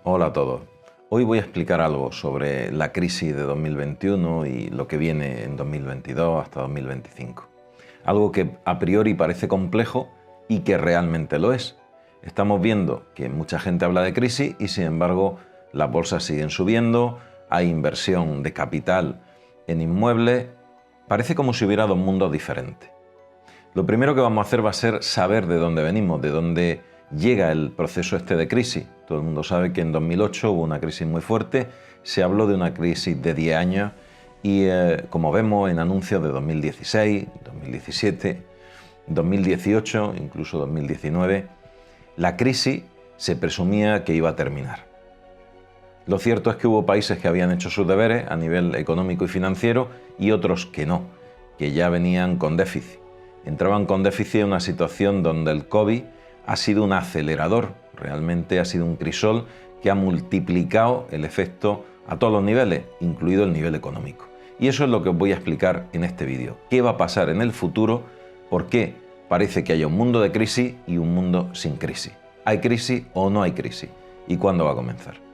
Hola a todos. Hoy voy a explicar algo sobre la crisis de 2021 y lo que viene en 2022 hasta 2025. Algo que a priori parece complejo y que realmente lo es. Estamos viendo que mucha gente habla de crisis y sin embargo las bolsas siguen subiendo, hay inversión de capital en inmuebles, parece como si hubiera dos mundos diferentes. Lo primero que vamos a hacer va a ser saber de dónde venimos, de dónde llega el proceso este de crisis. Todo el mundo sabe que en 2008 hubo una crisis muy fuerte, se habló de una crisis de 10 años y como vemos en anuncios de 2016, 2017, 2018, incluso 2019, la crisis se presumía que iba a terminar. Lo cierto es que hubo países que habían hecho sus deberes a nivel económico y financiero y otros que no, que ya venían con déficit. Entraban con déficit en una situación donde el COVID ha sido un acelerador, realmente ha sido un crisol que ha multiplicado el efecto a todos los niveles, incluido el nivel económico. Y eso es lo que os voy a explicar en este vídeo. ¿Qué va a pasar en el futuro? ¿Por qué parece que haya un mundo de crisis y un mundo sin crisis? ¿Hay crisis o no hay crisis? ¿Y cuándo va a comenzar?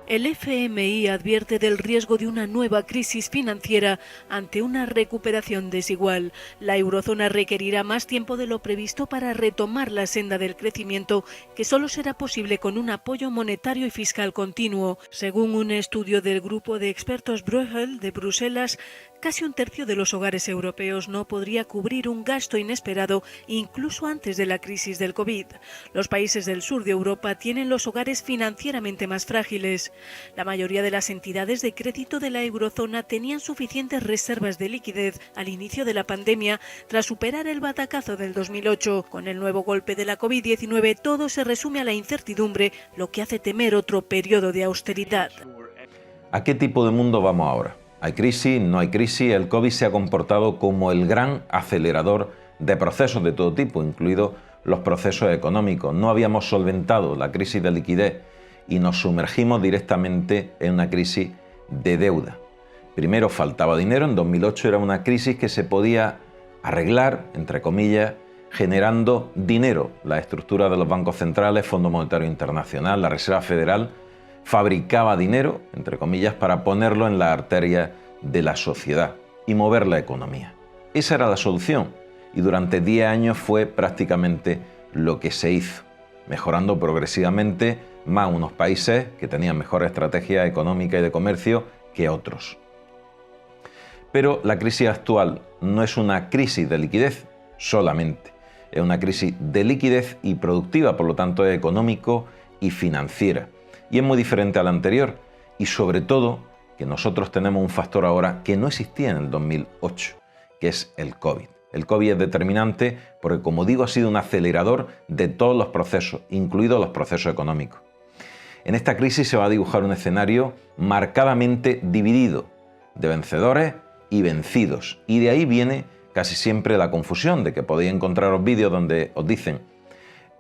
El FMI advierte del riesgo de una nueva crisis financiera ante una recuperación desigual. La eurozona requerirá más tiempo de lo previsto para retomar la senda del crecimiento, que solo será posible con un apoyo monetario y fiscal continuo. Según un estudio del grupo de expertos Bruegel de Bruselas, casi un tercio de los hogares europeos no podría cubrir un gasto inesperado incluso antes de la crisis del COVID. Los países del sur de Europa tienen los hogares financieramente más frágiles. La mayoría de las entidades de crédito de la eurozona tenían suficientes reservas de liquidez al inicio de la pandemia tras superar el batacazo del 2008. Con el nuevo golpe de la COVID-19 todo se resume a la incertidumbre, lo que hace temer otro periodo de austeridad. ¿A qué tipo de mundo vamos ahora? ¿Hay crisis? ¿No hay crisis? El COVID se ha comportado como el gran acelerador de procesos de todo tipo, incluidos los procesos económicos. No habíamos solventado la crisis de liquidez y nos sumergimos directamente en una crisis de deuda. Primero faltaba dinero, en 2008 era una crisis que se podía arreglar, entre comillas, generando dinero. La estructura de los bancos centrales, Fondo Monetario Internacional, la Reserva Federal, fabricaba dinero, entre comillas, para ponerlo en la arteria de la sociedad y mover la economía. Esa era la solución y durante 10 años fue prácticamente lo que se hizo, mejorando progresivamente más unos países que tenían mejor estrategia económica y de comercio que otros. Pero la crisis actual no es una crisis de liquidez solamente, es una crisis de liquidez y productiva, por lo tanto es económico y financiera. Y es muy diferente a la anterior y sobre todo que nosotros tenemos un factor ahora que no existía en el 2008, que es el COVID. El COVID es determinante porque, como digo, ha sido un acelerador de todos los procesos, incluidos los procesos económicos. En esta crisis se va a dibujar un escenario marcadamente dividido, de vencedores y vencidos. Y de ahí viene casi siempre la confusión de que podéis encontraros vídeos donde os dicen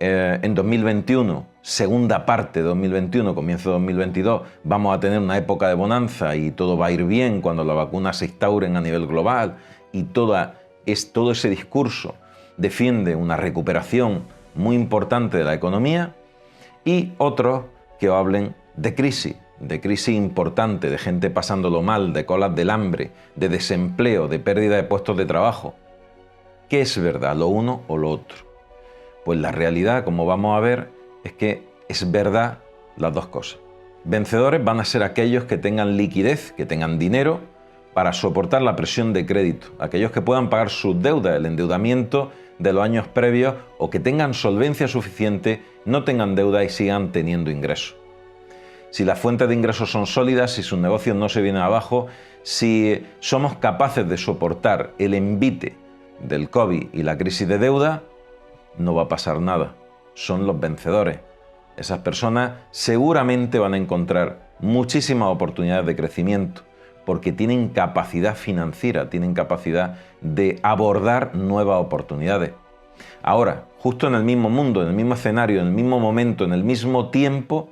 en 2021, segunda parte de 2021, comienzo de 2022, vamos a tener una época de bonanza y todo va a ir bien cuando las vacunas se instauren a nivel global y todo ese discurso defiende una recuperación muy importante de la economía, y otros que hablen de crisis importante, de gente pasándolo mal, de colas del hambre, de desempleo, de pérdida de puestos de trabajo. ¿Qué es verdad, lo uno o lo otro? Pues la realidad, como vamos a ver, es que es verdad las dos cosas. Vencedores van a ser aquellos que tengan liquidez, que tengan dinero para soportar la presión de crédito, aquellos que puedan pagar sus deudas, el endeudamiento de los años previos, o que tengan solvencia suficiente, no tengan deuda y sigan teniendo ingresos. Si las fuentes de ingresos son sólidas, si sus negocios no se vienen abajo, si somos capaces de soportar el envite del COVID y la crisis de deuda, no va a pasar nada. Son los vencedores. Esas personas seguramente van a encontrar muchísimas oportunidades de crecimiento porque tienen capacidad financiera, tienen capacidad de abordar nuevas oportunidades. Ahora, justo en el mismo mundo, en el mismo escenario, en el mismo momento, en el mismo tiempo,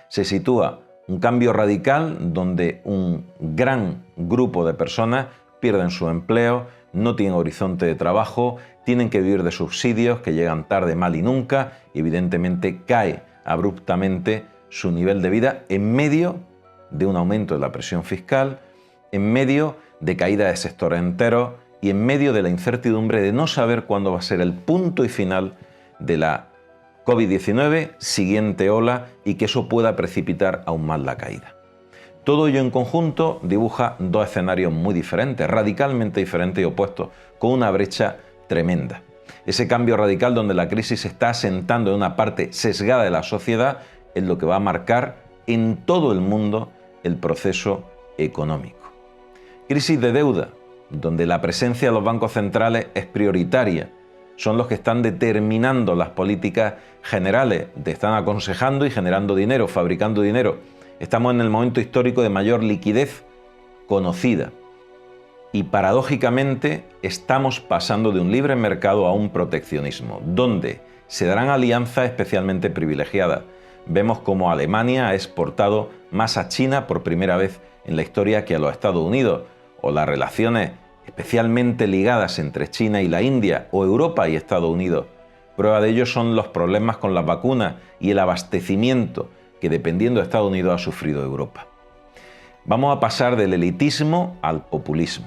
se sitúa un cambio radical donde un gran grupo de personas pierden su empleo, no tienen horizonte de trabajo, tienen que vivir de subsidios que llegan tarde, mal y nunca, y evidentemente cae abruptamente su nivel de vida en medio de un aumento de la presión fiscal, en medio de caída de sectores enteros y en medio de la incertidumbre de no saber cuándo va a ser el punto y final de la COVID-19, siguiente ola, y que eso pueda precipitar aún más la caída. Todo ello en conjunto dibuja dos escenarios muy diferentes, radicalmente diferentes y opuestos, con una brecha tremenda. Ese cambio radical donde la crisis se está asentando en una parte sesgada de la sociedad es lo que va a marcar en todo el mundo el proceso económico. Crisis de deuda, donde la presencia de los bancos centrales es prioritaria. Son los que están determinando las políticas generales, están aconsejando y generando dinero, fabricando dinero. Estamos en el momento histórico de mayor liquidez conocida. Y paradójicamente estamos pasando de un libre mercado a un proteccionismo, donde se darán alianzas especialmente privilegiadas. Vemos cómo Alemania ha exportado más a China por primera vez en la historia que a los Estados Unidos, o las relaciones especialmente ligadas entre China y la India, o Europa y Estados Unidos. Prueba de ello son los problemas con las vacunas y el abastecimiento que, dependiendo de Estados Unidos, ha sufrido Europa. Vamos a pasar del elitismo al populismo.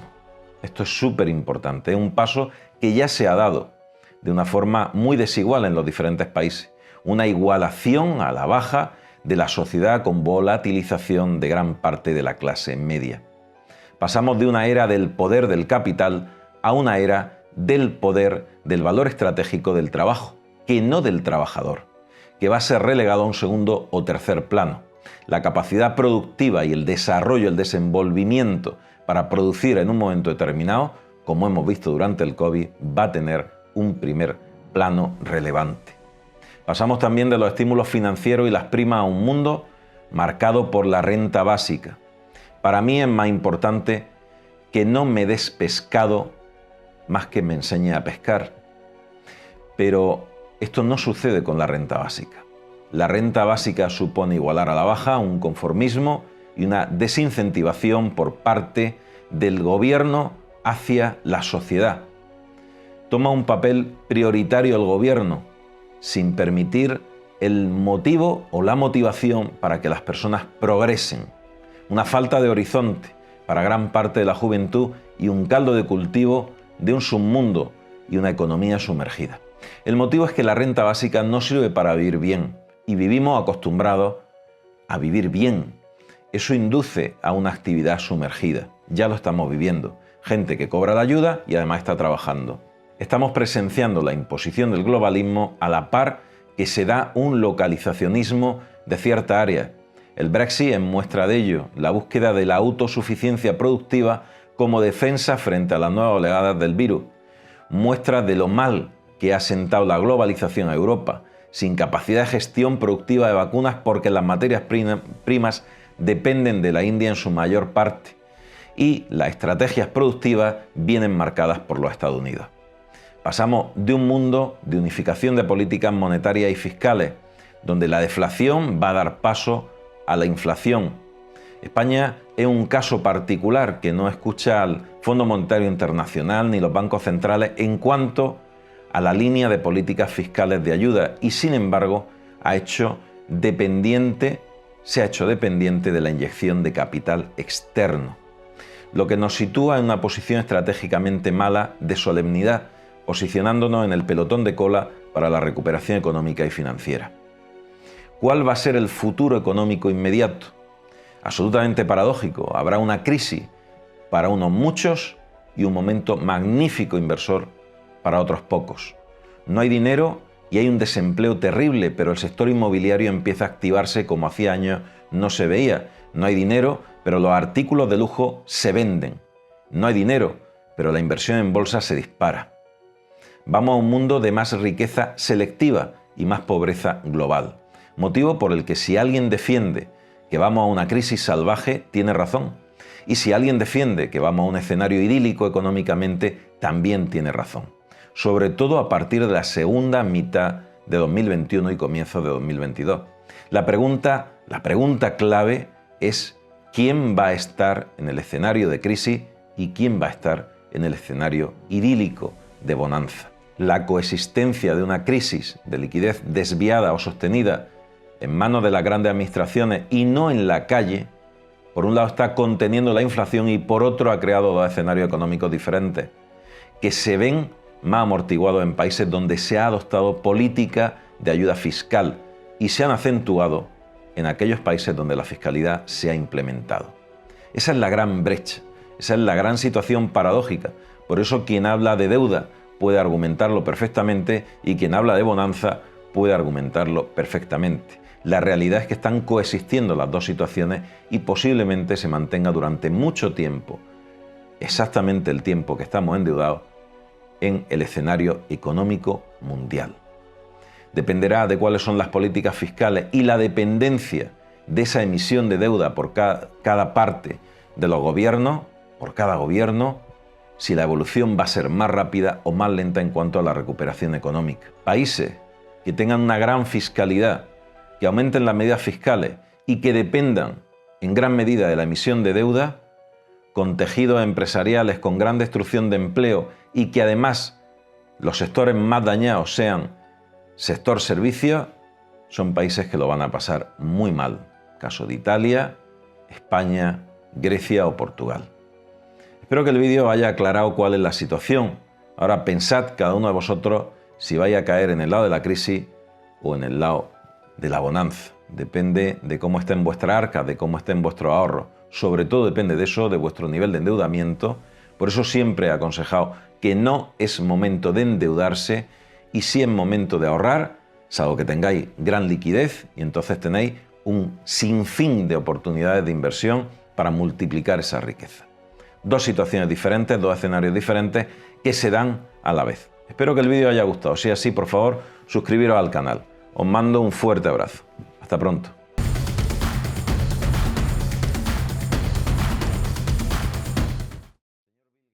Esto es súper importante, es un paso que ya se ha dado de una forma muy desigual en los diferentes países. Una igualación a la baja de la sociedad con volatilización de gran parte de la clase media. Pasamos de una era del poder del capital a una era del poder del valor estratégico del trabajo, que no del trabajador, que va a ser relegado a un segundo o tercer plano. La capacidad productiva y el desarrollo, el desenvolvimiento para producir en un momento determinado, como hemos visto durante el COVID, va a tener un primer plano relevante. Pasamos también de los estímulos financieros y las primas a un mundo marcado por la renta básica. Para mí es más importante que no me des pescado más que me enseñe a pescar. Pero esto no sucede con la renta básica. La renta básica supone igualar a la baja un conformismo y una desincentivación por parte del gobierno hacia la sociedad. Toma un papel prioritario el gobierno, sin permitir el motivo o la motivación para que las personas progresen. Una falta de horizonte para gran parte de la juventud y un caldo de cultivo de un submundo y una economía sumergida. El motivo es que la renta básica no sirve para vivir bien y vivimos acostumbrados a vivir bien. Eso induce a una actividad sumergida. Ya lo estamos viviendo. Gente que cobra la ayuda y además está trabajando. Estamos presenciando la imposición del globalismo a la par que se da un localizacionismo de cierta área. El Brexit es muestra de ello, la búsqueda de la autosuficiencia productiva como defensa frente a las nuevas oleadas del virus. Muestra de lo mal que ha sentado la globalización a Europa, sin capacidad de gestión productiva de vacunas porque las materias primas dependen de la India en su mayor parte y las estrategias productivas vienen marcadas por los Estados Unidos. Pasamos de un mundo de unificación de políticas monetarias y fiscales, donde la deflación va a dar paso a la inflación. España es un caso particular que no escucha al Fondo Monetario Internacional ni los bancos centrales en cuanto a la línea de políticas fiscales de ayuda y, sin embargo, se ha hecho dependiente de la inyección de capital externo, lo que nos sitúa en una posición estratégicamente mala de solemnidad, posicionándonos en el pelotón de cola para la recuperación económica y financiera. ¿Cuál va a ser el futuro económico inmediato? Absolutamente paradójico. Habrá una crisis para unos muchos y un momento magnífico inversor para otros pocos. No hay dinero y hay un desempleo terrible, pero el sector inmobiliario empieza a activarse como hacía años no se veía. No hay dinero, pero los artículos de lujo se venden. No hay dinero, pero la inversión en bolsa se dispara. Vamos a un mundo de más riqueza selectiva y más pobreza global. Motivo por el que si alguien defiende que vamos a una crisis salvaje, tiene razón. Y si alguien defiende que vamos a un escenario idílico económicamente, también tiene razón. Sobre todo a partir de la segunda mitad de 2021 y comienzos de 2022. La pregunta clave es ¿quién va a estar en el escenario de crisis y quién va a estar en el escenario idílico de bonanza. La coexistencia de una crisis de liquidez desviada o sostenida en manos de las grandes administraciones y no en la calle, por un lado está conteniendo la inflación y por otro ha creado dos escenarios económicos diferentes, que se ven más amortiguados en países donde se ha adoptado política de ayuda fiscal y se han acentuado en aquellos países donde la fiscalidad se ha implementado. Esa es la gran brecha, esa es la gran situación paradójica. Por eso quien habla de deuda puede argumentarlo perfectamente y quien habla de bonanza puede argumentarlo perfectamente. La realidad es que están coexistiendo las dos situaciones y posiblemente se mantenga durante mucho tiempo, exactamente el tiempo que estamos endeudados, en el escenario económico mundial. Dependerá de cuáles son las políticas fiscales y la dependencia de esa emisión de deuda por cada parte de los gobiernos, por cada gobierno, si la evolución va a ser más rápida o más lenta en cuanto a la recuperación económica. Países que tengan una gran fiscalidad, que aumenten las medidas fiscales y que dependan en gran medida de la emisión de deuda, con tejidos empresariales, con gran destrucción de empleo y que además los sectores más dañados sean sector servicios, son países que lo van a pasar muy mal. Caso de Italia, España, Grecia o Portugal. Espero que el vídeo haya aclarado cuál es la situación. Ahora pensad cada uno de vosotros si vais a caer en el lado de la crisis o en el lado de la bonanza. Depende de cómo estén vuestras arcas, de cómo estén vuestros ahorros. Sobre todo depende de eso, de vuestro nivel de endeudamiento. Por eso siempre he aconsejado que no es momento de endeudarse y sí es momento de ahorrar, salvo que tengáis gran liquidez y entonces tenéis un sinfín de oportunidades de inversión para multiplicar esa riqueza. Dos situaciones diferentes, dos escenarios diferentes que se dan a la vez. Espero que el vídeo haya gustado. Si es así, por favor, suscribiros al canal. Os mando un fuerte abrazo. Hasta pronto.